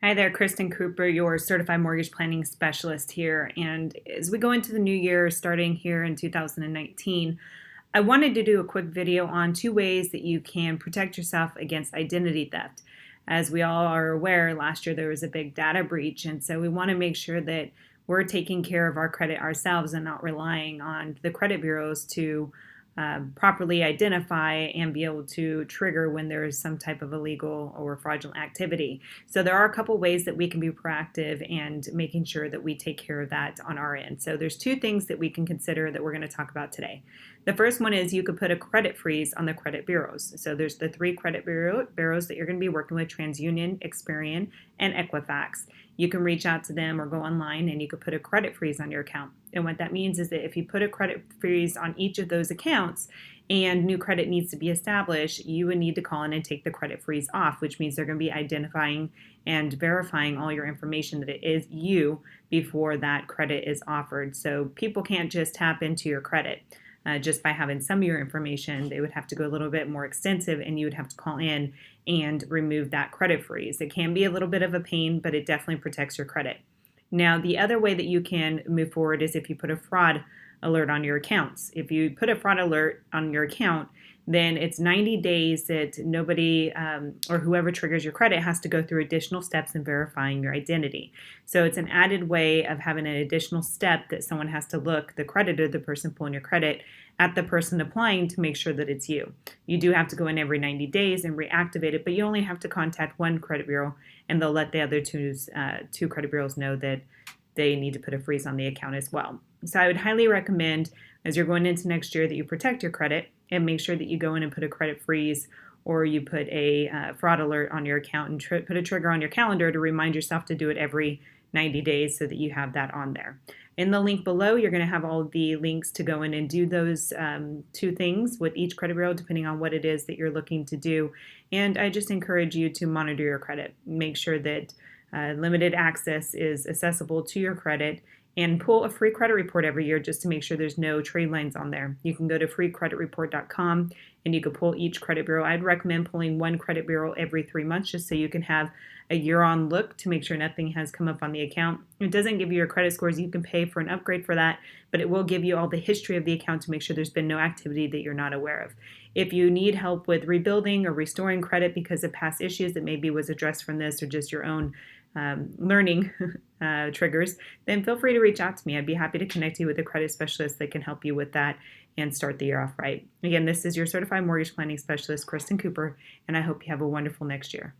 Hi there, Kristen Cooper, your certified mortgage planning specialist here. And as we go into the new year, starting here in 2019, I wanted to do a quick video on two ways that you can protect yourself against identity theft. As we all are aware, last year there was a big data breach, and so we want to make sure that we're taking care of our credit ourselves and not relying on the credit bureaus to properly identify and be able to trigger when there is some type of illegal or fraudulent activity. So there are a couple ways that we can be proactive and making sure that we take care of that on our end. So there's two things that we can consider that we're going to talk about today. The first one is you could put a credit freeze on the credit bureaus. So there's the three credit bureaus that you're going to be working with: TransUnion, Experian, and Equifax. You can reach out to them or go online and you could put a credit freeze on your account. And what that means is that if you put a credit freeze on each of those accounts and new credit needs to be established, you would need to call in and take the credit freeze off, which means they're going to be identifying and verifying all your information that it is you before that credit is offered. So people can't just tap into your credit. Just by having some of your information, they would have to go a little bit more extensive and you would have to call in and remove that credit freeze. It can be a little bit of a pain, but it definitely protects your credit. Now, the other way that you can move forward is if you put a fraud alert on your accounts. If you put a fraud alert on your account, then it's 90 days that nobody or whoever triggers your credit has to go through additional steps in verifying your identity. So it's an added way of having an additional step that someone has to look, the creditor, the person pulling your credit, at the person applying to make sure that it's you. You do have to go in every 90 days and reactivate it, but you only have to contact one credit bureau and they'll let the other two credit bureaus know that they need to put a freeze on the account as well. So I would highly recommend, as you're going into next year, that you protect your credit and make sure that you go in and put a credit freeze or you put a fraud alert on your account and put a trigger on your calendar to remind yourself to do it every 90 days so that you have that on there. In the link below, you're going to have all the links to go in and do those two things with each credit bureau, depending on what it is that you're looking to do. And I just encourage you to monitor your credit. Make sure that limited access is accessible to your credit, and pull a free credit report every year just to make sure there's no trade lines on there. You can go to freecreditreport.com and you can pull each credit bureau. I'd recommend pulling one credit bureau every 3 months just so you can have a year-on look to make sure nothing has come up on the account. It doesn't give you your credit scores. You can pay for an upgrade for that, but it will give you all the history of the account to make sure there's been no activity that you're not aware of. If you need help with rebuilding or restoring credit because of past issues that maybe was addressed from this or just your own learning triggers, then feel free to reach out to me. I'd be happy to connect you with a credit specialist that can help you with that and start the year off right. Again, this is your certified mortgage planning specialist, Kristen Cooper, and I hope you have a wonderful next year.